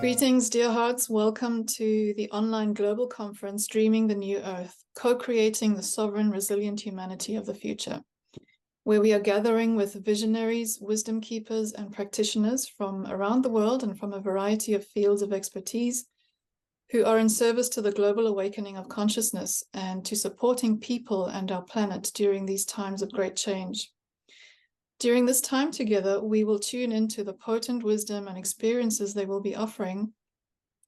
Greetings, dear hearts. Welcome to the online global conference, Dreaming the New Earth, co-creating the sovereign, resilient humanity of the future, where we are gathering with visionaries, wisdom keepers, and practitioners from around the world and from a variety of fields of expertise who are in service to the global awakening of consciousness and to supporting people and our planet during these times of great change. During this time together, we will tune into the potent wisdom and experiences they will be offering,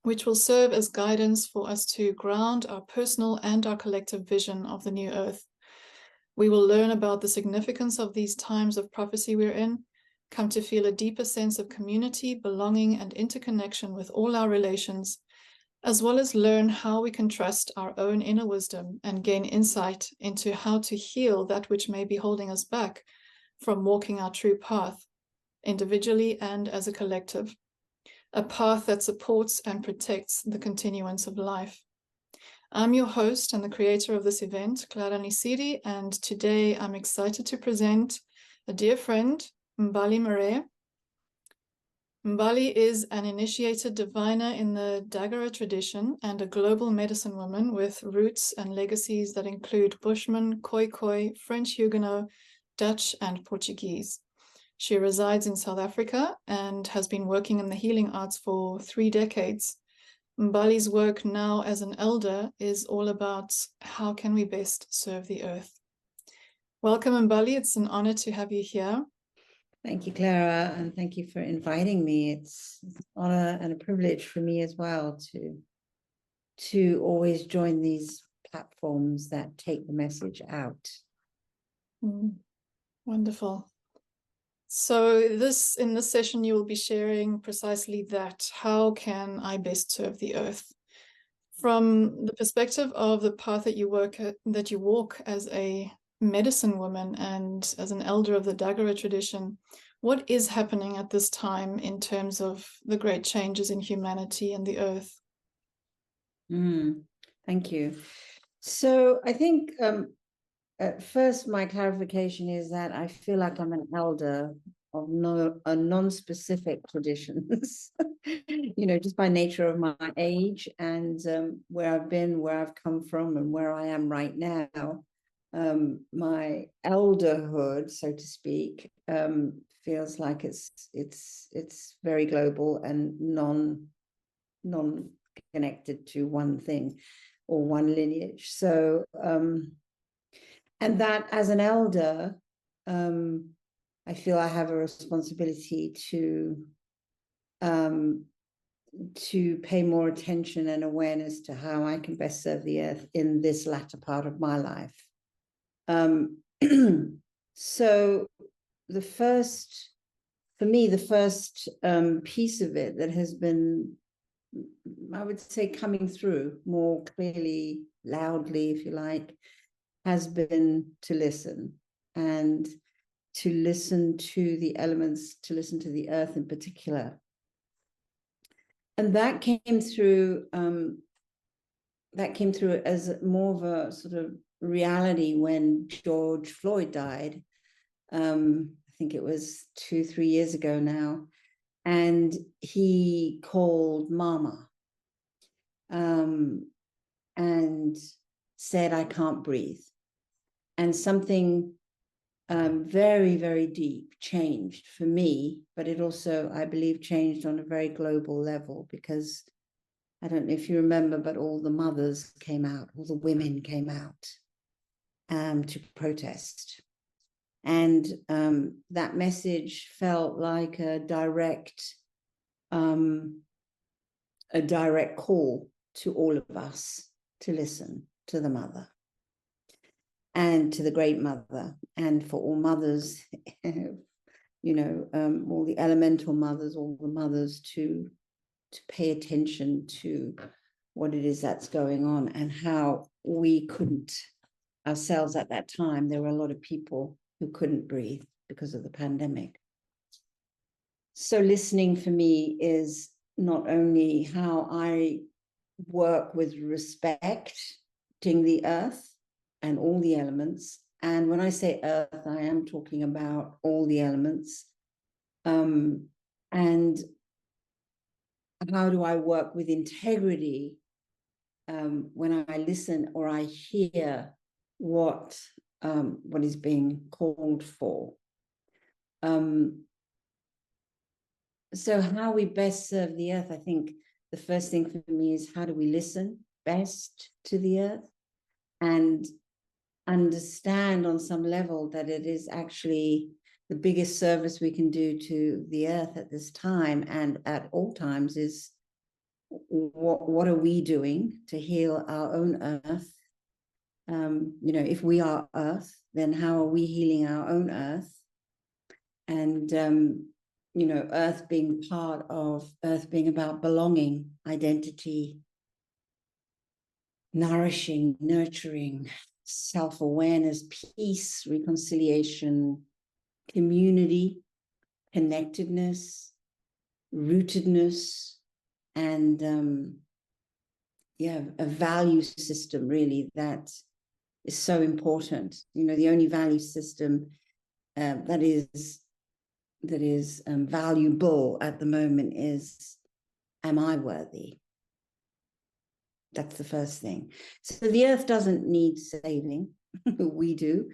which will serve as guidance for us to ground our personal and our collective vision of the new earth. We will learn about the significance of these times of prophecy we're in, come to feel a deeper sense of community, belonging, and interconnection with all our relations, as well as learn how we can trust our own inner wisdom and gain insight into how to heal that which may be holding us back from walking our true path, individually and as a collective, a path that supports and protects the continuance of life. I'm your host and the creator of this event, Clara Nisiri, and today I'm excited to present a dear friend, Mbali Marais. Mbali is an initiated diviner in the Dagara tradition and a global medicine woman with roots and legacies that include Bushman, Khoi, French Huguenot, Dutch, and Portuguese. She resides in South Africa and has been working in the healing arts for 3 decades. Mbali's work now as an elder is all about how can we best serve the earth. Welcome, Mbali. It's an honor to have you here. Thank you, Clara, and thank you for inviting me. It's an honor and a privilege for me as well to always join these platforms that take the message out. Wonderful. So in this session, you will be sharing precisely that. How can I best serve the earth? From the perspective of the path that you walk as a medicine woman and as an elder of the Dagara tradition, what is happening at this time in terms of the great changes in humanity and the earth? Thank you. So I think first, my clarification is that I feel like I'm an elder of non-specific traditions, just by nature of my age and where I've been, where I've come from, and where I am right now. My elderhood, so to speak, feels like it's very global and non-connected to one thing or one lineage. So and that as an elder, I feel I have a responsibility to pay more attention and awareness to how I can best serve the earth in this latter part of my life. So the first piece of it that has been, I would say, coming through more clearly, loudly, if you like, has been to listen, and to listen to the elements, to listen to the earth in particular. And that came through as more of a sort of reality when George Floyd died. I think it was 2-3 years ago now, and he called Mama and said, "I can't breathe." And something very, very deep changed for me, but it also, I believe, changed on a very global level, because I don't know if you remember, but all the mothers came out, all the women came out to protest. And that message felt like a direct call to all of us to listen to the mother and to the great mother, and for all mothers, all the elemental mothers, all the mothers to pay attention to what it is that's going on, and how we couldn't ourselves at that time. There were a lot of people who couldn't breathe because of the pandemic. So listening for me is not only how I work with respecting the earth and all the elements. And when I say earth, I am talking about all the elements. And how do I work with integrity when I listen or I hear what is being called for. So how we best serve the earth, I think the first thing for me is, how do we listen best to the earth and understand on some level that it is actually the biggest service we can do to the earth at this time and at all times is, what are we doing to heal our own earth? If we are earth, then how are we healing our own earth? And earth being part of earth being about belonging, identity, nourishing, nurturing, self-awareness, peace, reconciliation, community, connectedness, rootedness, and a value system really that is so important. The only value system that is valuable at the moment is, am I worthy? That's the first thing. So the earth doesn't need saving. We do.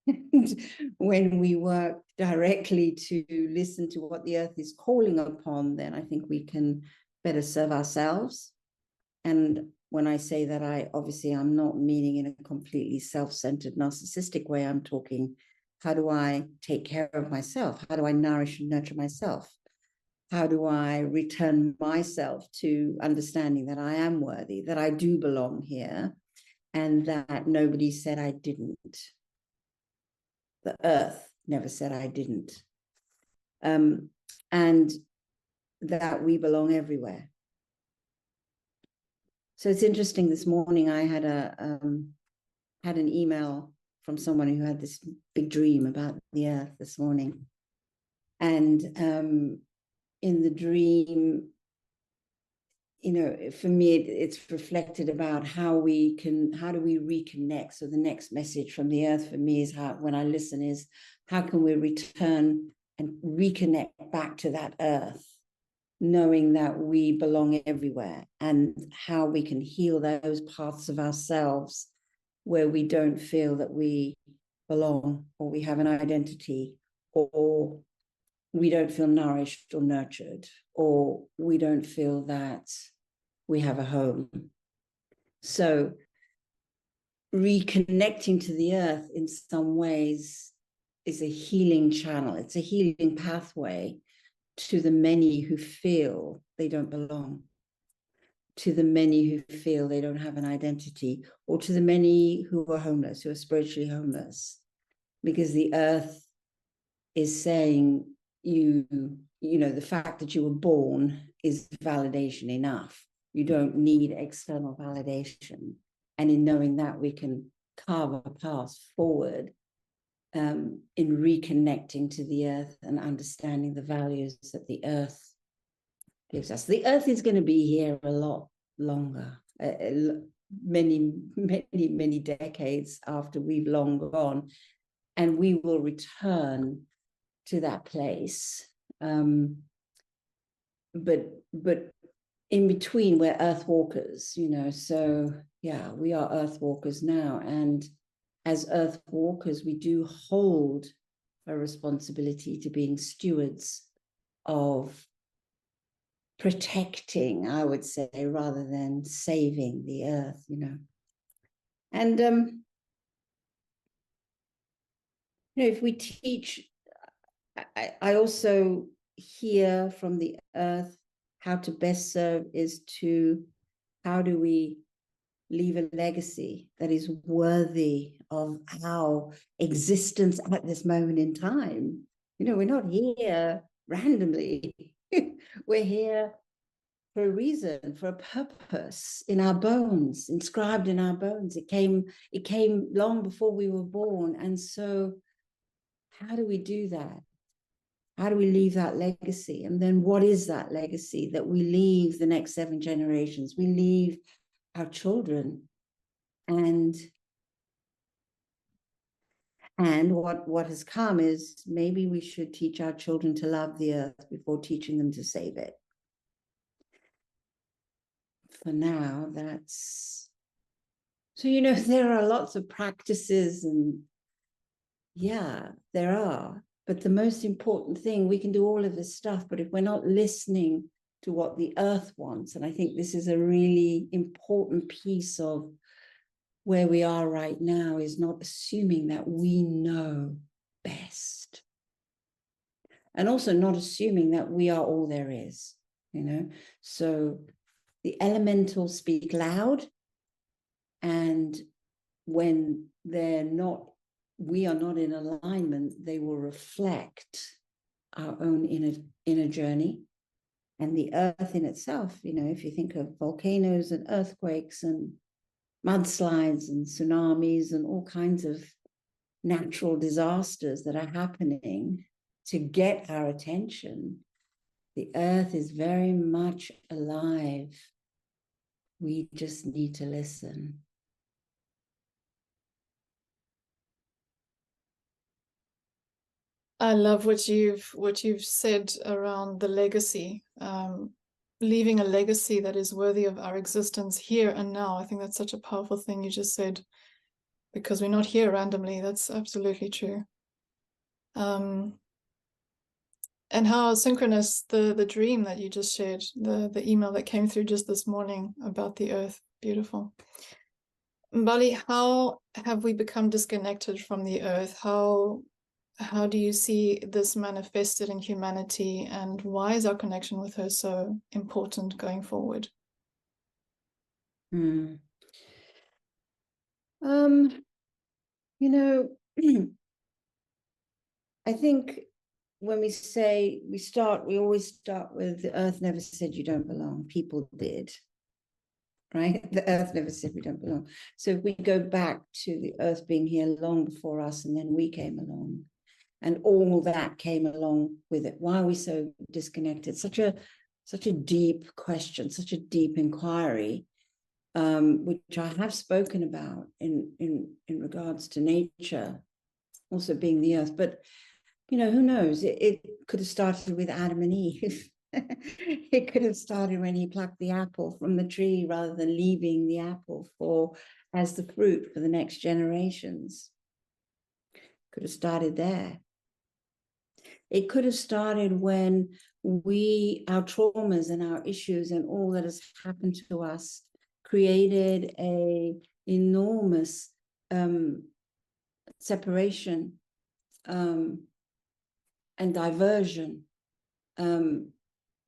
And when we work directly to listen to what the earth is calling upon, then I think we can better serve ourselves. And when I say that, I'm not meaning in a completely self-centered, narcissistic way. I'm talking, how do I take care of myself? How do I nourish and nurture myself? How do I return myself to understanding that I am worthy, that I do belong here, and that nobody said I didn't. The earth never said I didn't. And that we belong everywhere. So it's interesting, this morning I had an email from someone who had this big dream about the earth this morning. And in the dream, for me, it's reflected about how do we reconnect. So the next message from the earth for me is, when I listen, is how can we return and reconnect back to that earth, knowing that we belong everywhere, and how we can heal those parts of ourselves where we don't feel that we belong, or we have an identity, or we don't feel nourished or nurtured, or we don't feel that we have a home. So reconnecting to the earth in some ways is a healing channel. It's a healing pathway to the many who feel they don't belong, to the many who feel they don't have an identity, or to the many who are homeless, who are spiritually homeless, because the earth is saying, the fact that you were born is validation enough. You don't need external validation. And in knowing that, we can carve a path forward in reconnecting to the earth and understanding the values that the earth gives us. The earth is going to be here a lot longer, many, many, many decades after we've long gone, and we will return to that place. But in between, we're earth walkers, so yeah, we are earth walkers now. And as earth walkers, we do hold a responsibility to being stewards of protecting, I would say, rather than saving the earth, And if we teach, I also hear from the earth how to best serve is to, how do we leave a legacy that is worthy of our existence at this moment in time? We're not here randomly. We're here for a reason, for a purpose, in our bones, inscribed in our bones. It came long before we were born. And so how do we do that? How do we leave that legacy? And then what is that legacy that we leave the next 7 generations? We leave our children. And what has come is, maybe we should teach our children to love the earth before teaching them to save it. for now, that's, so, you know, there are lots of practices, and yeah, there are. But the most important thing, we can do all of this stuff, but if we're not listening to what the earth wants, and I think this is a really important piece of where we are right now, is not assuming that we know best. And also not assuming that we are all there is, you know. So the elementals speak loud, and when they're not, we are not in alignment, they will reflect our own inner journey. And the earth in itself, you know, if you think of volcanoes and earthquakes and mudslides and tsunamis and all kinds of natural disasters that are happening to get our attention, the earth is very much alive. We just need to listen. I love what you've said around the legacy, leaving a legacy that is worthy of our existence here and now. I think that's such a powerful thing you just said, because we're not here randomly. That's absolutely true. And how synchronous the dream that you just shared, the email that came through just this morning about the earth. Beautiful. Mbali, how have we become disconnected from the earth? How do you see this manifested in humanity, and why is our connection with her so important going forward? You know, I think when we say we always start with the earth never said you don't belong. People did, right? The earth never said we don't belong. So if we go back to the earth being here long before us, and then we came along, and all that came along with it, why are we so disconnected? Such a deep question, such a deep inquiry, which I have spoken about in regards to nature also being the earth. But you know, who knows? It could have started with Adam and Eve. It could have started when he plucked the apple from the tree rather than leaving the apple as the fruit for the next generations. Could have started there. It could have started when our traumas and our issues and all that has happened to us created a enormous separation and diversion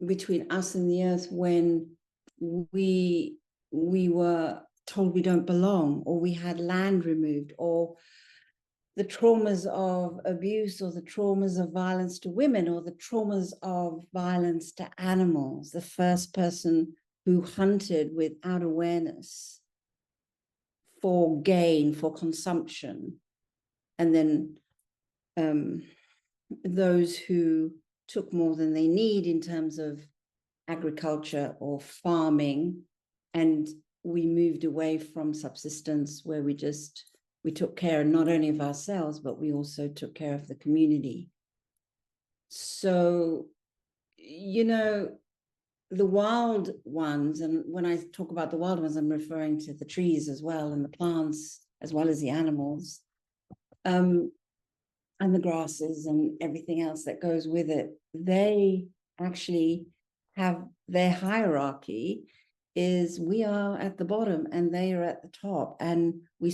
between us and the earth, when we were told we don't belong, or we had land removed, or the traumas of abuse, or the traumas of violence to women, or the traumas of violence to animals. The first person who hunted without awareness for gain, for consumption, and then those who took more than they need in terms of agriculture or farming, and we moved away from subsistence, where we took care not only of ourselves, but we also took care of the community. So, you know, the wild ones, and when I talk about the wild ones, I'm referring to the trees as well, and the plants, as well as the animals, and the grasses and everything else that goes with it. They actually have their hierarchy is we are at the bottom and they are at the top, and we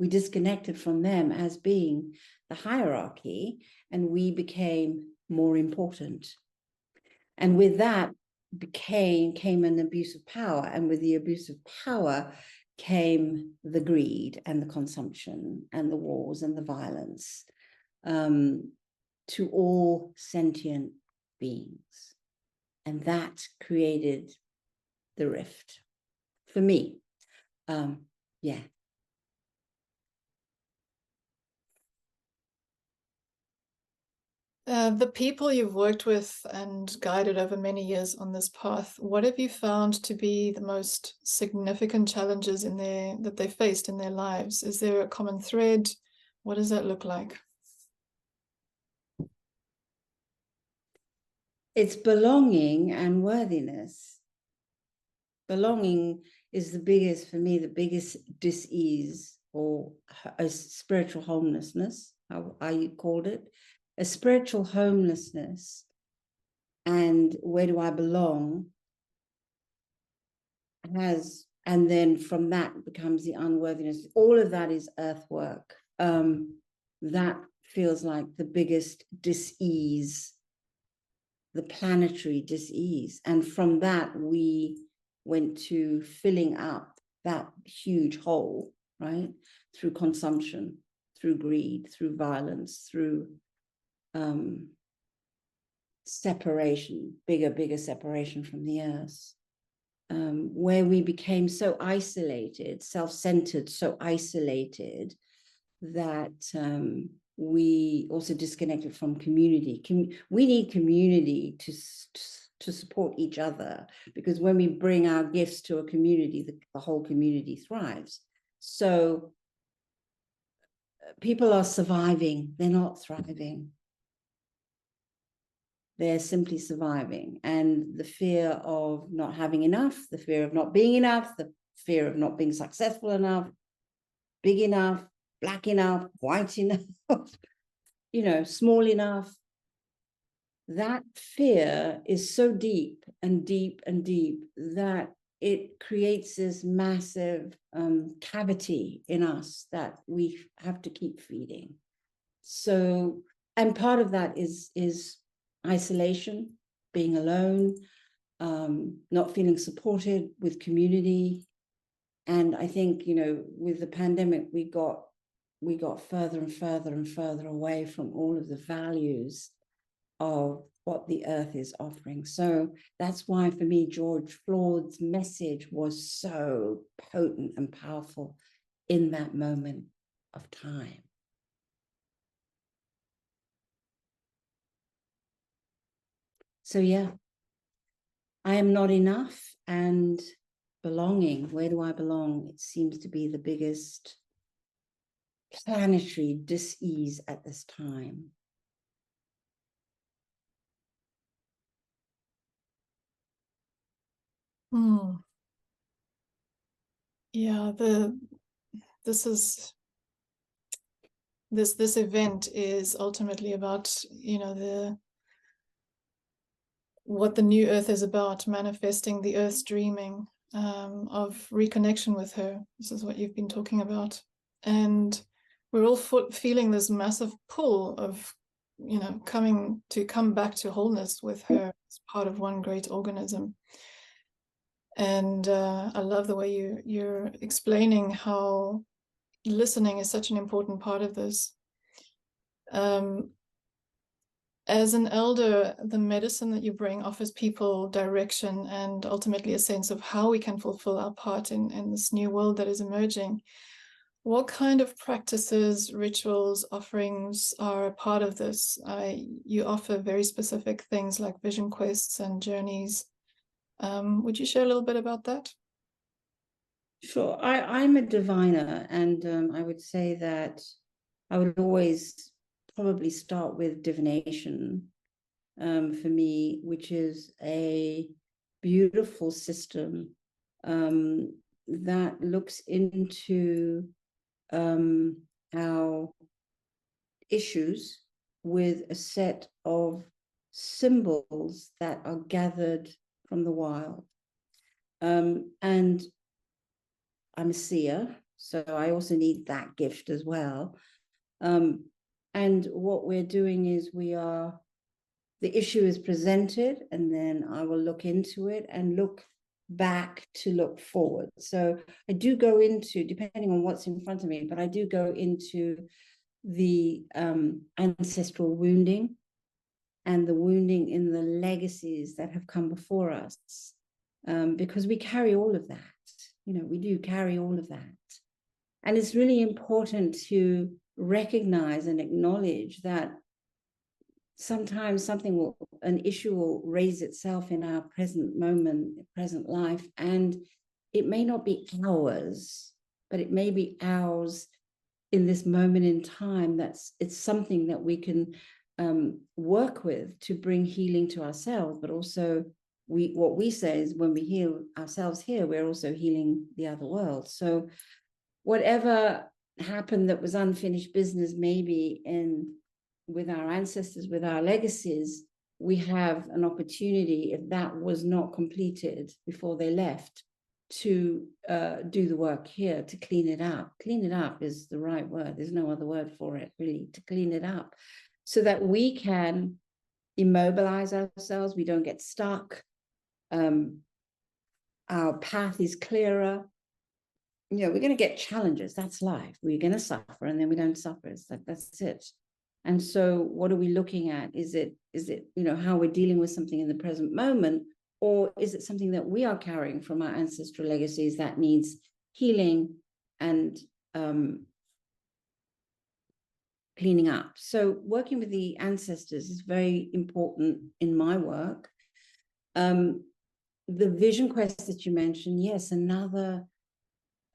disconnected from them as being the hierarchy, and we became more important. And with that came an abuse of power, and with the abuse of power came the greed and the consumption and the wars and the violence to all sentient beings. And that created the rift for me. Yeah. The people you've worked with and guided over many years on this path, what have you found to be the most significant challenges that they faced in their lives? Is there a common thread? What does that look like? It's belonging and worthiness. belonging is the biggest, for me, the biggest dis-ease, or a spiritual homelessness, how I called it, a spiritual homelessness. And where do I belong and then from that becomes the unworthiness. All of that is earthwork. That feels like the biggest dis-ease, the planetary dis-ease. And from that, we went to filling up that huge hole, right? Through consumption, through greed, through violence, through separation, bigger separation from the earth. Where we became so isolated, self-centered, so isolated that we also disconnected from community. We need community to support each other, because when we bring our gifts to a community, the whole community thrives. So people are surviving, they're not thriving. They're simply surviving. And the fear of not having enough, the fear of not being enough, the fear of not being successful enough, big enough, black enough, white enough, small enough. That fear is so deep and deep and deep that it creates this massive cavity in us that we have to keep feeding. So, and part of that is isolation, being alone, not feeling supported with community. And I think, with the pandemic, we got further and further and further away from all of the values of what the earth is offering. So that's why, for me, George Floyd's message was so potent and powerful in that moment of time. So yeah, I am not enough, and belonging, where do I belong? It seems to be the biggest planetary dis-ease at this time. Yeah, this event is ultimately about, what the new earth is about, manifesting the earth's dreaming of reconnection with her. This is what you've been talking about. And we're all feeling this massive pull of, come back to wholeness with her as part of one great organism. And I love the way you're explaining how listening is such an important part of this. As an elder, the medicine that you bring offers people direction and ultimately a sense of how we can fulfill our part in this new world that is emerging. What kind of practices, rituals, offerings are a part of this? You offer very specific things like vision quests and journeys. Would you share a little bit about that? Sure. I'm a diviner, and I would say that I would always probably start with divination for me, which is a beautiful system that looks into our issues with a set of symbols that are gathered from the wild. And I'm a seer, so I also need that gift as well. And what we're doing is the issue is presented, and then I will look into it and look back to look forward. So I do go into, depending on what's in front of me, but I do go into the ancestral wounding and the wounding in the legacies that have come before us, because we carry all of that. We do carry all of that. And it's really important to recognize and acknowledge that sometimes an issue will raise itself in our present moment, present life, and it may not be ours, but it may be ours in this moment in time. It's something that we can work with to bring healing to ourselves, but also what we say is when we heal ourselves here, we're also healing the other world. So whatever happened that was unfinished business, maybe with our ancestors, with our legacies, we have an opportunity, if that was not completed before they left, to do the work here, to clean it up. Clean it up is the right word. There's no other word for it, really, to clean it up so that we can immobilize ourselves. We don't get stuck. Our path is clearer. You know, we're going to get challenges. That's life. We're going to suffer, and then we don't suffer. It's like, that's it. And so what are we looking at? Is it, you know, how we're dealing with something in the present moment, or is it something that we are carrying from our ancestral legacies that needs healing and cleaning up? So working with the ancestors is very important in my work. The vision quest that you mentioned, yes, another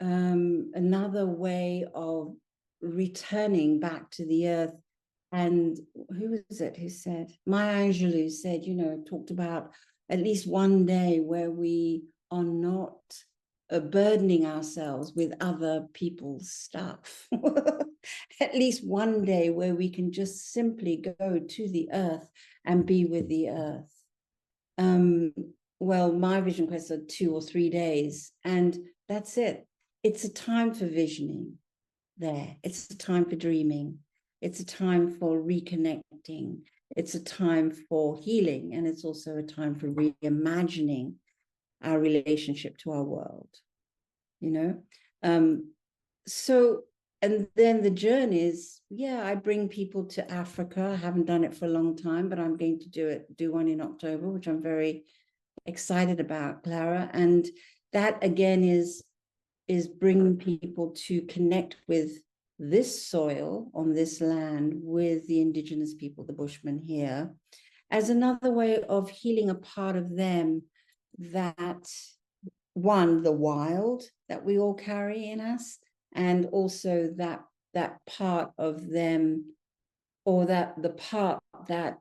way of returning back to the earth. And who was it who said, Maya Angelou said, you know, talked about at least one day where we are not burdening ourselves with other people's stuff. At least one day where we can just simply go to the earth and be with the earth. Well, my vision quests are 2 or 3 days, and that's it. It's a time for visioning there. It's a time for dreaming. It's a time for reconnecting. It's a time for healing. And it's also a time for reimagining our relationship to our world, you know? So, and then the journeys, yeah, I bring people to Africa. I haven't done it for a long time, but I'm going to do one in October, which I'm very excited about, Clara. And that again is bringing people to connect with this soil on this land, with the indigenous people, the Bushmen here, as another way of healing a part of them that, one, the wild that we all carry in us, and also that part of them, or that the part that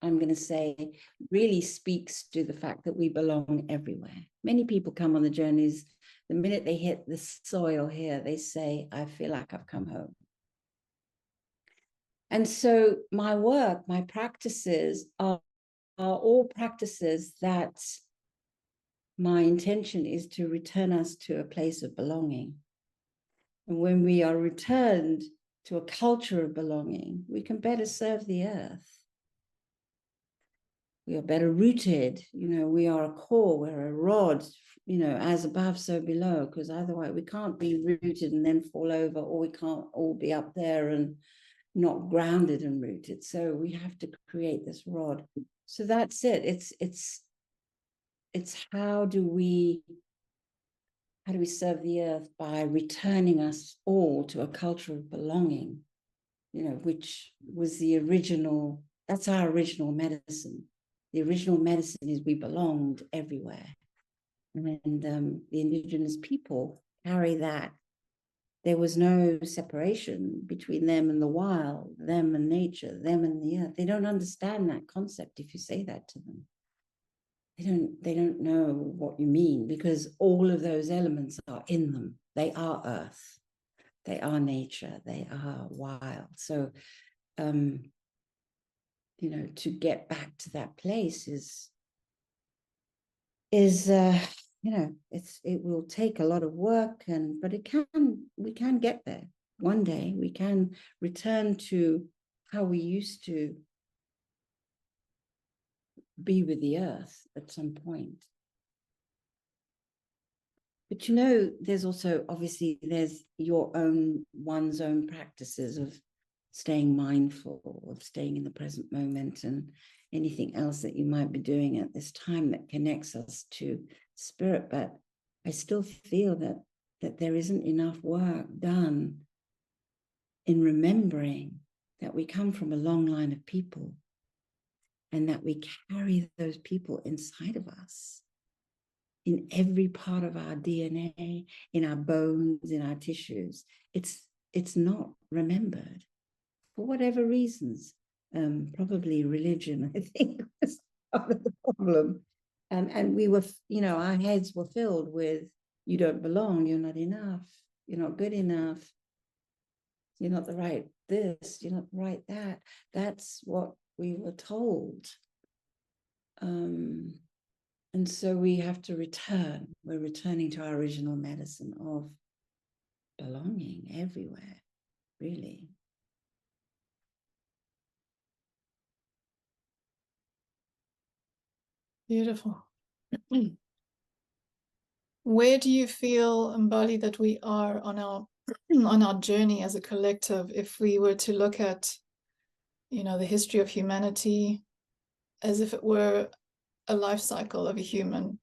I'm going to say really speaks to the fact that we belong everywhere. Many people come on the journeys, the minute they hit the soil here, they say, I feel like I've come home. And so my work, my practices are all practices that my intention is to return us to a place of belonging. And when we are returned to a culture of belonging, we can better serve the earth. We are better rooted, you know, we are a core, we're a rod, you know, as above, so below, because otherwise we can't be rooted and then fall over, or we can't all be up there and not grounded and rooted. So we have to create this rod. So that's it. It's how do we serve the earth by returning us all to a culture of belonging, you know, which was the original, that's our original medicine. The original medicine is we belonged everywhere. And the indigenous people carry that. There was no separation between them and the wild, them and nature, them and the earth. They don't understand that concept if you say that to them. They don't know what you mean, because all of those elements are in them. They are earth. They are nature. They are wild. So, you know, to get back to that place is you know, it will take a lot of work, but we can get there. One day we can return to how we used to be with the earth at some point. But you know, there's also, obviously, there's one's own practices of staying mindful, of staying in the present moment, and anything else that you might be doing at this time that connects us to spirit. But I still feel that there isn't enough work done in remembering that we come from a long line of people, and that we carry those people inside of us, in every part of our DNA, in our bones, in our tissues. It's not remembered for whatever reasons. Probably religion, I think, was part of the problem. And we were, our heads were filled with, you don't belong, you're not enough, you're not good enough, you're not the right this, you're not the right that. That's what we were told. And so we have to return. We're returning to our original medicine of belonging everywhere, really. Beautiful. Where do you feel, Mbali, that we are on our on our journey as a collective? If we were to look at, the history of humanity as if it were a life cycle of a human,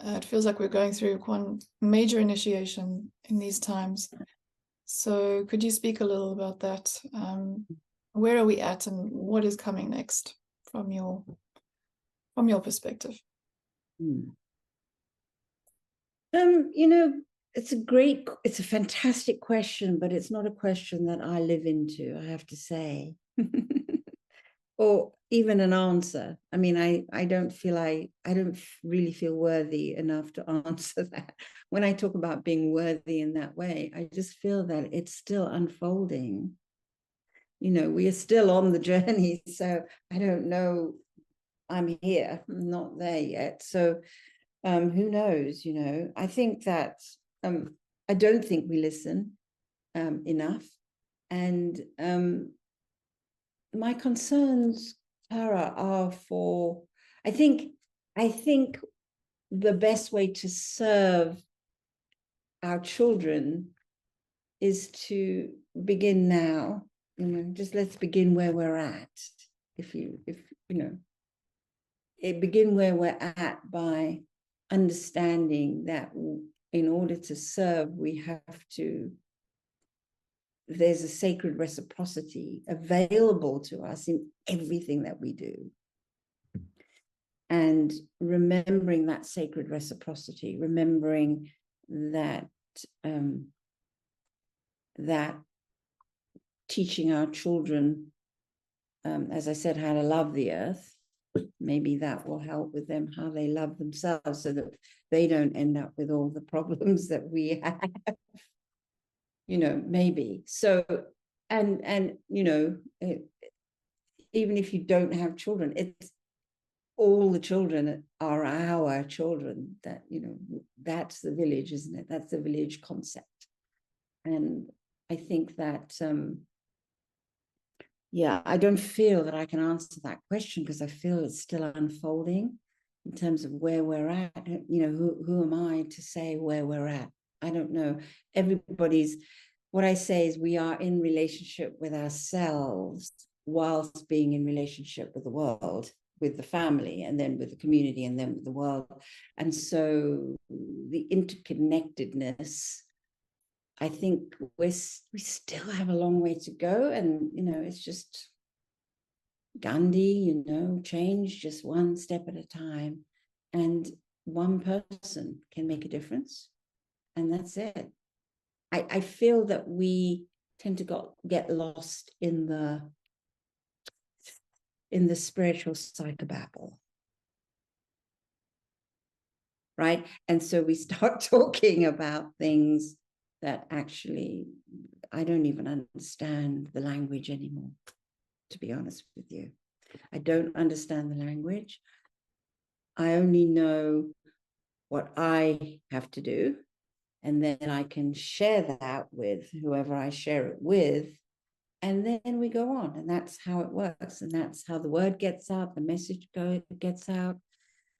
it feels like we're going through one major initiation in these times. So could you speak a little about that? Where are we at, and what is coming next from your perspective? It's a fantastic question, but it's not a question that I live into, I have to say. Or even an answer. I mean, I don't really feel worthy enough to answer that. When I talk about being worthy in that way, I just feel that it's still unfolding. We are still on the journey. So I don't know. I'm here, I'm not there yet. So who knows, I think that I don't think we listen enough. And my concerns, Clara, are for, I think the best way to serve our children is to begin now, just let's begin where we're at. Begin where we're at by understanding that in order to serve, there's a sacred reciprocity available to us in everything that we do. And remembering that sacred reciprocity, remembering that that teaching our children, as I said, how to love the earth, maybe that will help with them, how they love themselves, so that they don't end up with all the problems that we have, maybe. So, and even if you don't have children, it's all the children are our children. That, that's the village, isn't it? That's the village concept. And I think that I don't feel that I can answer that question, because I feel it's still unfolding in terms of where we're at. Who am I to say where we're at? I don't know. What I say is we are in relationship with ourselves whilst being in relationship with the world, with the family, and then with the community, and then with the world. And so the interconnectedness, I think we still have a long way to go. And, it's just Gandhi, change just one step at a time. And one person can make a difference. And that's it. I feel that we tend to get lost in the spiritual psychobabble. Right? And so we start talking about things that actually, I don't even understand the language anymore, to be honest with you. I don't understand the language. I only know what I have to do, and then I can share that with whoever I share it with, and then we go on. And that's how it works. And that's how the word gets out, the message gets out.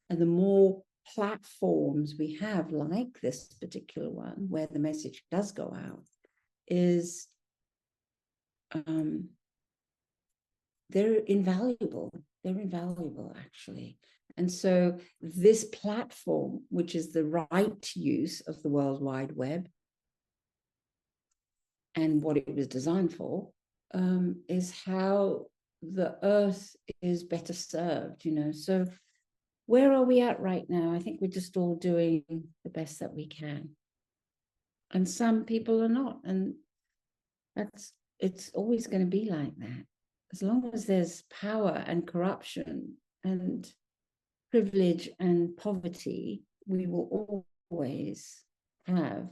And the more platforms we have, like this particular one, where the message does go out, is they're invaluable. They're invaluable, actually. And so this platform, which is the right use of the World Wide Web and what it was designed for, is how the earth is better served, So where are we at right now? I think we're just all doing the best that we can. And some people are not. And it's always going to be like that. As long as there's power and corruption and privilege and poverty, we will always have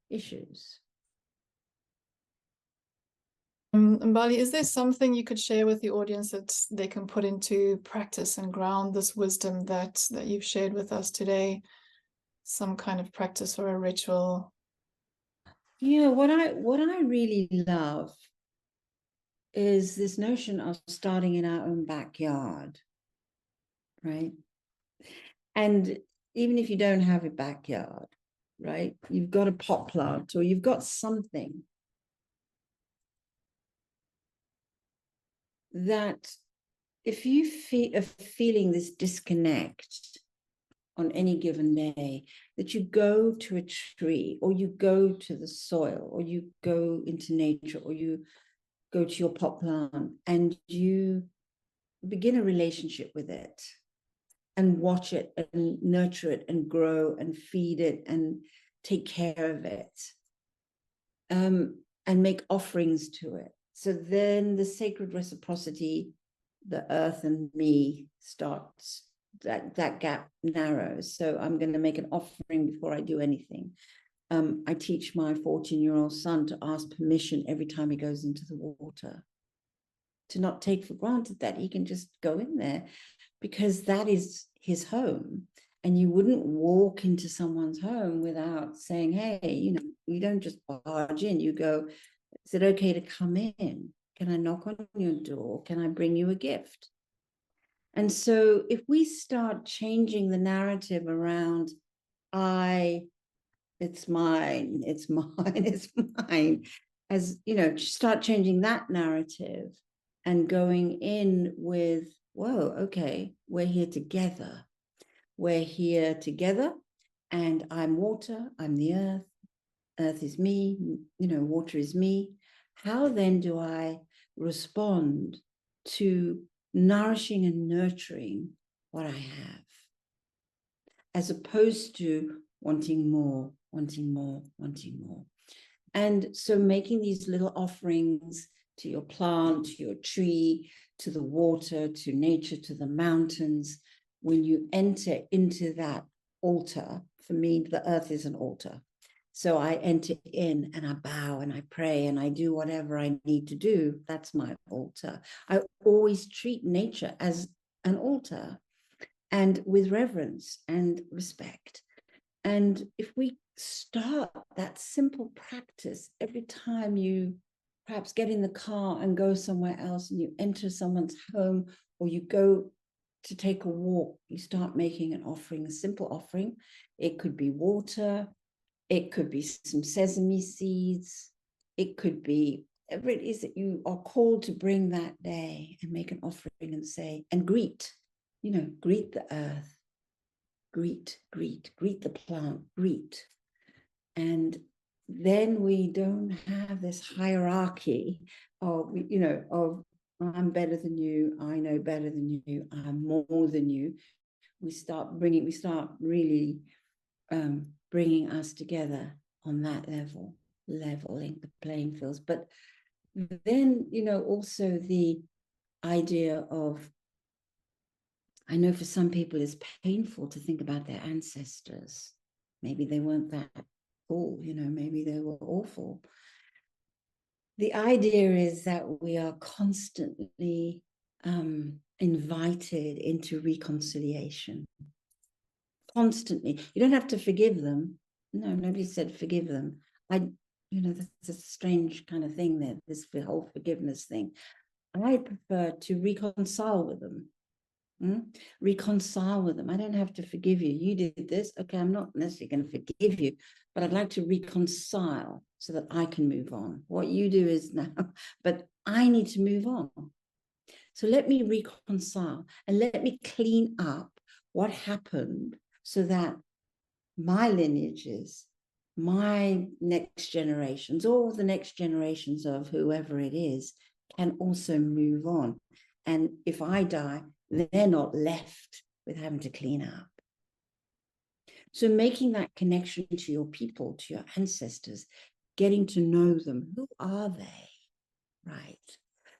issues. Mbali, is there something you could share with the audience that they can put into practice and ground this wisdom that you've shared with us today? Some kind of practice or a ritual? Yeah, what I really love is this notion of starting in our own backyard, right? And even if you don't have a backyard, right, you've got a pot plant or you've got something that if you are feeling this disconnect on any given day, that you go to a tree or you go to the soil or you go into nature or you go to your pot plant and you begin a relationship with it and watch it and nurture it and grow and feed it and take care of it, and make offerings to it. So then the sacred reciprocity, the earth and me starts, that gap narrows. So I'm going to make an offering before I do anything. I teach my 14-year-old son to ask permission every time he goes into the water, to not take for granted that he can just go in there, because that is his home. And you wouldn't walk into someone's home without saying, hey, you don't just barge in. You go, is it okay to come in? Can I knock on your door? Can I bring you a gift? And so if we start changing the narrative around, it's mine, it's mine, it's mine, as start changing that narrative and going in with, whoa, okay, we're here together. We're here together, and I'm water, I'm the earth, earth is me, water is me. How then do I respond to nourishing and nurturing what I have, as opposed to wanting more, wanting more, wanting more? And so making these little offerings to your plant, to your tree, to the water, to nature, to the mountains, when you enter into that altar, for me, the earth is an altar. So I enter in and I bow and I pray and I do whatever I need to do. That's my altar. I always treat nature as an altar, and with reverence and respect. And if we start that simple practice every time you perhaps get in the car and go somewhere else, and you enter someone's home, or you go to take a walk, you start making an offering, a simple offering. It could be water, it could be some sesame seeds, it could be whatever it is that you are called to bring that day, and make an offering and say, and greet the earth, greet the plant, greet. And then we don't have this hierarchy of I'm better than you, I know better than you, I'm more than you. We start really bringing us together on that leveling the playing fields. But then also the idea of, I know for some people it's painful to think about their ancestors. Maybe they weren't that cool, maybe they were awful. The idea is that we are constantly invited into reconciliation. Constantly. You don't have to forgive them. No, nobody said forgive them. That's a strange kind of thing there, this whole forgiveness thing. I prefer to reconcile with them. Reconcile with them. I don't have to forgive you. You did this. Okay, I'm not necessarily going to forgive you, but I'd like to reconcile so that I can move on. What you do is now, but I need to move on. So let me reconcile and let me clean up what happened, so that my lineages, my next generations, all the next generations of whoever it is, can also move on. And if I die, they're not left with having to clean up. So making that connection to your people, to your ancestors, getting to know them. Who are they? Right.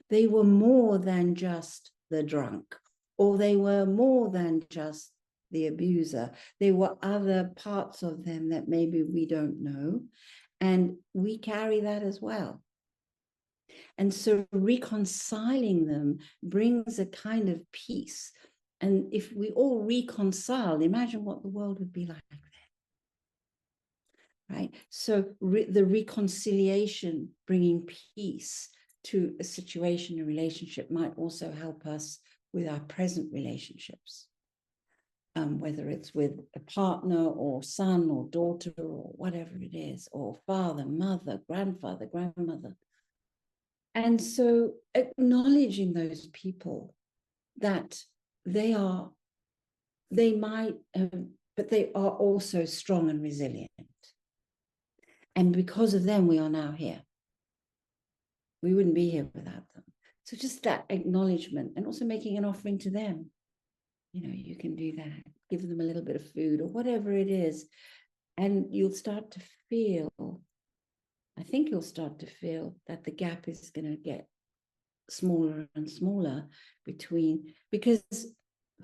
They were more than just the drunk or they were more than just the abuser. There were other parts of them that maybe we don't know, and we carry that as well. And so reconciling them brings a kind of peace. And if we all reconcile, imagine what the world would be like then. Right? So the reconciliation, bringing peace to a situation, a relationship, might also help us with our present relationships. Whether it's with a partner or son or daughter or whatever it is, or father, mother, grandfather, grandmother. And so acknowledging those people, that they might, but they are also strong and resilient. And because of them, we are now here. We wouldn't be here without them. So just that acknowledgement, and also making an offering to them. You can do that. Give them a little bit of food or whatever it is. And you'll start to feel, I think you'll start to feel that the gap is going to get smaller and smaller because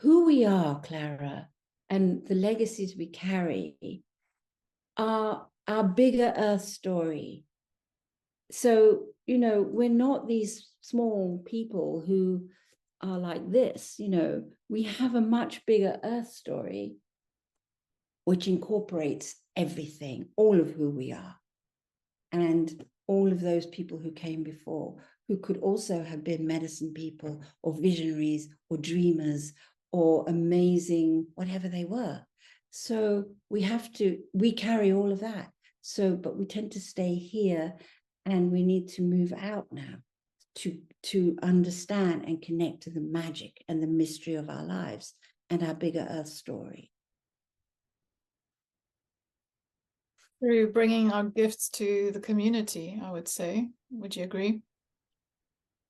who we are, Clara, and the legacies we carry are our bigger earth story. So, we're not these small people who are like this. We have a much bigger earth story, which incorporates everything, all of who we are, and all of those people who came before, who could also have been medicine people or visionaries or dreamers or amazing, whatever they were. So we carry all of that. So, but we tend to stay here, and we need to move out now to understand and connect to the magic and the mystery of our lives and our bigger earth story. Through bringing our gifts to the community, I would say. Would you agree?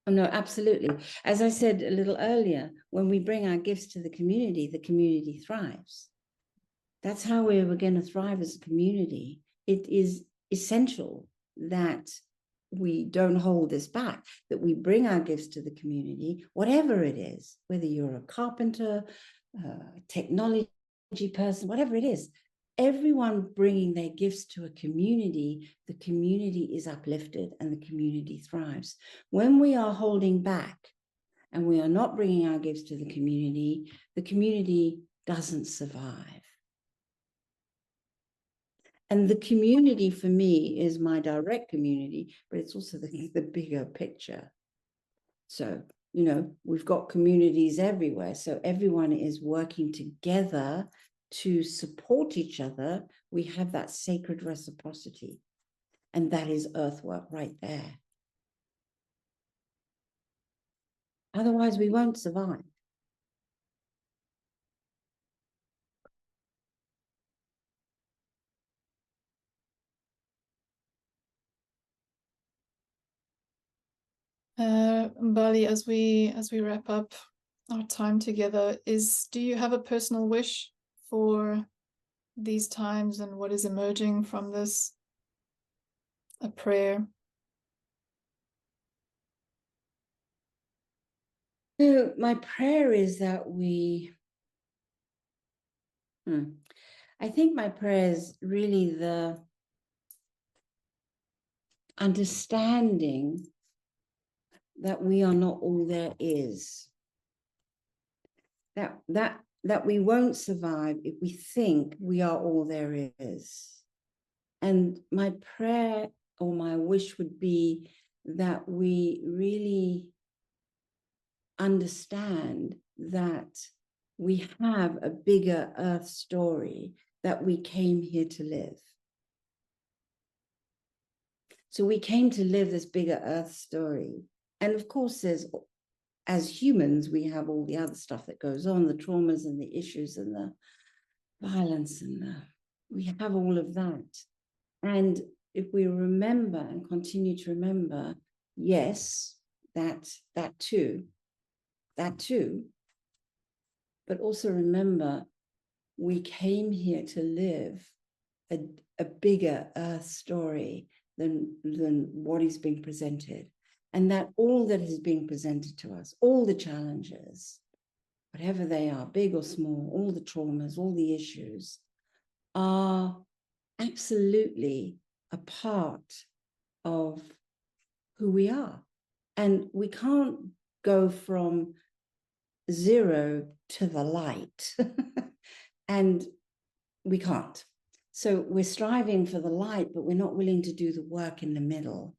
Oh, no, absolutely. As I said a little earlier, when we bring our gifts to the community thrives. That's how we're going to thrive as a community. It is essential that we don't hold this back, that we bring our gifts to the community, whatever it is, whether you're a carpenter, technology person, whatever it is. Everyone bringing their gifts to a community, the community is uplifted and the community thrives. When we are holding back and we are not bringing our gifts to the community doesn't survive. And the community for me is my direct community, but it's also the bigger picture. So, we've got communities everywhere. So everyone is working together to support each other. We have that sacred reciprocity. And that is earthwork right there. Otherwise, we won't survive. Mbali, as we wrap up our time together, do you have a personal wish for these times and what is emerging from this? A prayer? So my prayer is that I think my prayer is really the understanding that we are not all there is. That we won't survive if we think we are all there is. And my prayer or my wish would be that we really understand that we have a bigger earth story, that we came here to live. So we came to live this bigger earth story. And of course, as humans, we have all the other stuff that goes on, the traumas and the issues and the violence, and we have all of that. And if we remember and continue to remember, yes, that too, but also remember, we came here to live a bigger earth story than what is being presented. And that all that is being presented to us, all the challenges, whatever they are, big or small, all the traumas, all the issues, are absolutely a part of who we are. And we can't go from zero to the light. And we can't. So we're striving for the light, but we're not willing to do the work in the middle.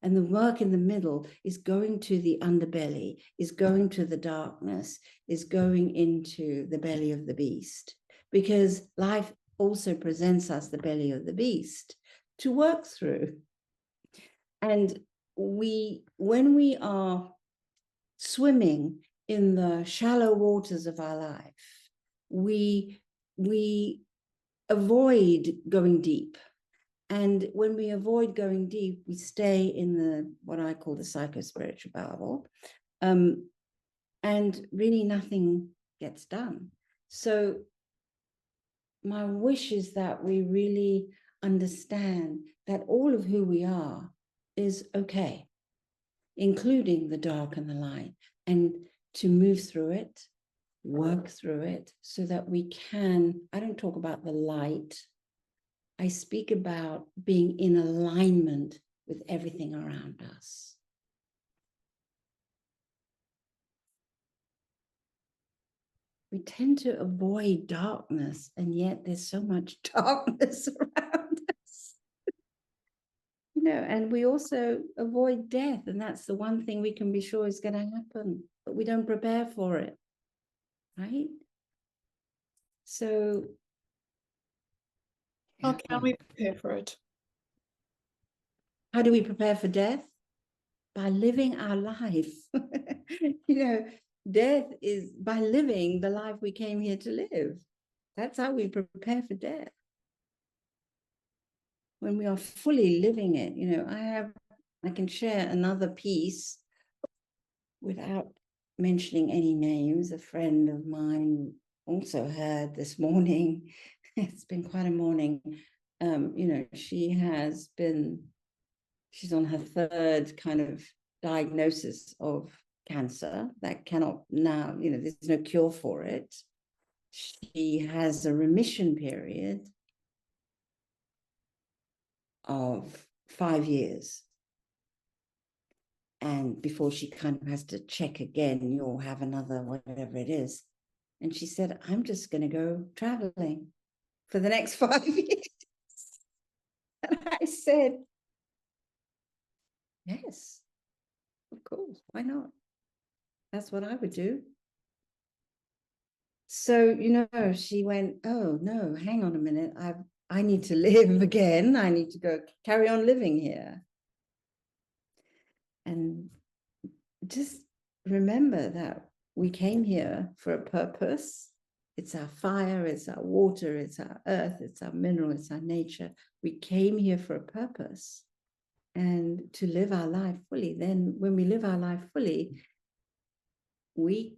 And the work in the middle is going to the underbelly, is going to the darkness, is going into the belly of the beast. Because life also presents us the belly of the beast to work through. And when we are swimming in the shallow waters of our life, we avoid going deep. And when we avoid going deep, we stay in the what I call the psycho-spiritual bubble, and really nothing gets done. So my wish is that we really understand that all of who we are is okay, including the dark and the light, and to move through it, work through it, so that we can, I don't talk about the light, I speak about being in alignment with everything around us. We tend to avoid darkness, and yet there's so much darkness around us. You know, and we also avoid death, and that's the one thing we can be sure is going to happen, but we don't prepare for it, right? So How can we prepare for it? how do we prepare for death? By living our life. You know, death is by living the life we came here to live. That's how we prepare for death. When we are fully living it, you know, I can share another piece without mentioning any names. A friend of mine also heard this morning. It's been quite a morning. You know, she's on her third kind of diagnosis of cancer that cannot now, you know, there's no cure for it. She has a remission period of 5 years. And before she kind of has to check again, you'll have another whatever it is. And she said, I'm just going to go traveling for the next 5 years. And I said, yes, of course, why not? That's what I would do. So, you know, she went, oh, no, hang on a minute. I need to live again. I need to go carry on living here. And just remember that we came here for a purpose. It's our fire, it's our water, it's our earth, it's our mineral, it's our nature. We came here for a purpose and to live our life fully. Then when we live our life fully, we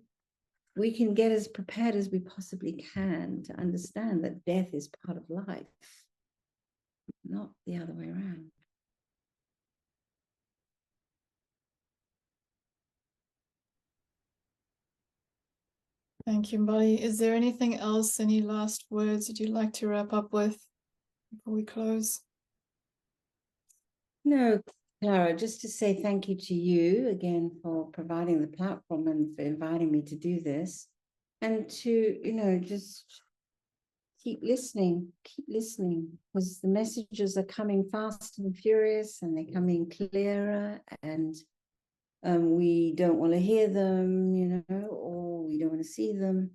can get as prepared as we possibly can to understand that death is part of life, not the other way around. Thank you, Mbali. Is there anything else, any last words that you'd like to wrap up with before we close? No, Clara, just to say thank you to you again for providing the platform and for inviting me to do this. And to, you know, just keep listening, because the messages are coming fast and furious and they're coming clearer, and we don't want to hear them, you know, or we don't want to see them.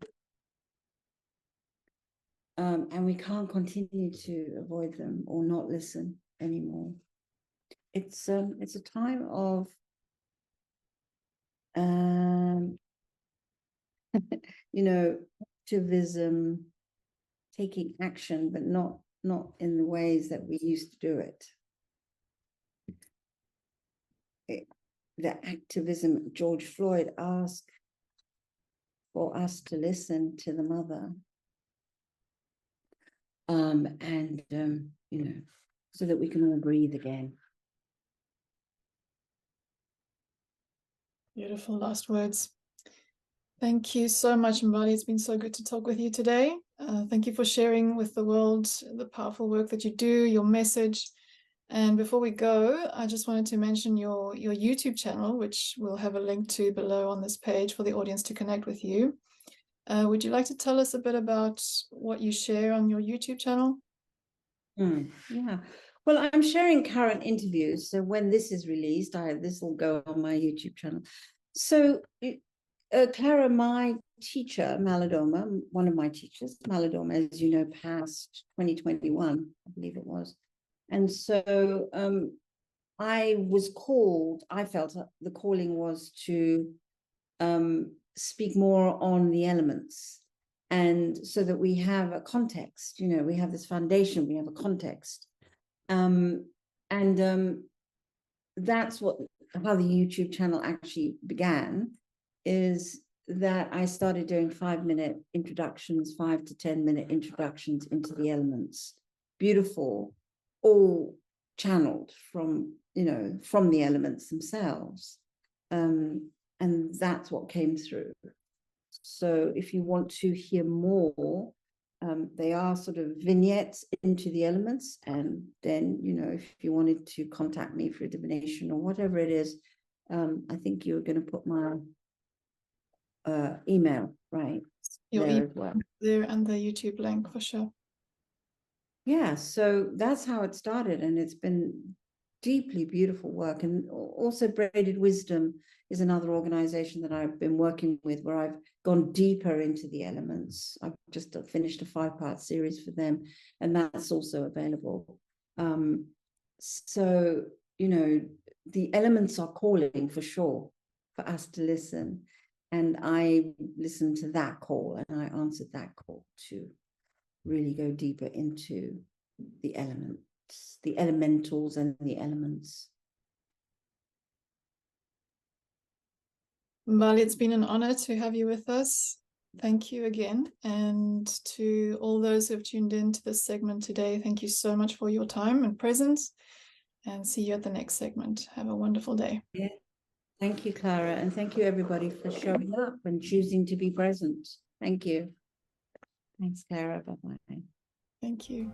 And we can't continue to avoid them or not listen anymore. It's a time of you know, activism, taking action, but not in the ways that we used to do it. The activism, George Floyd asked for us to listen to the mother, you know, so that we can all breathe again. Beautiful last words. Thank you so much, Mbali. It's been so good to talk with you today. Thank you for sharing with the world the powerful work that you do, your message. And before we go, I just wanted to mention your YouTube channel, which we'll have a link to below on this page for the audience to connect with you. Would you like to tell us a bit about what you share on your YouTube channel? Yeah. Well, I'm sharing current interviews. So when this is released, this will go on my YouTube channel. So Clara, my teacher, Malidoma, one of my teachers, Malidoma, as you know, passed 2021, I believe it was. And so I was called, I felt the calling was to speak more on the elements. And so that we have a context, we have this foundation, we have a context. That's how the YouTube channel actually began, is that I started doing 5-minute introductions, 5 to 10-minute introductions into the elements. Beautiful, all channeled from the elements themselves. And that's what came through. So if you want to hear more, they are sort of vignettes into the elements. And then, if you wanted to contact me for a divination or whatever it is, I think you're going to put my email right Your there email as well. there and the YouTube link for sure. Yeah, so that's how it started, and it's been deeply beautiful work. And also Braided Wisdom is another organization that I've been working with, where I've gone deeper into the elements. I've just finished a 5-part series for them, and that's also available. So the elements are calling for sure for us to listen, and I listened to that call, and I answered that call to really go deeper into the elements, the elementals and the elements. Mbali, it's been an honor to have you with us. Thank you again. And to all those who have tuned in to this segment today, thank you so much for your time and presence, and see you at the next segment. Have a wonderful day. Yeah. Thank you, Clara. And thank you, everybody, for showing up and choosing to be present. Thank you. Thanks, Clara. Bye-bye. Thank you.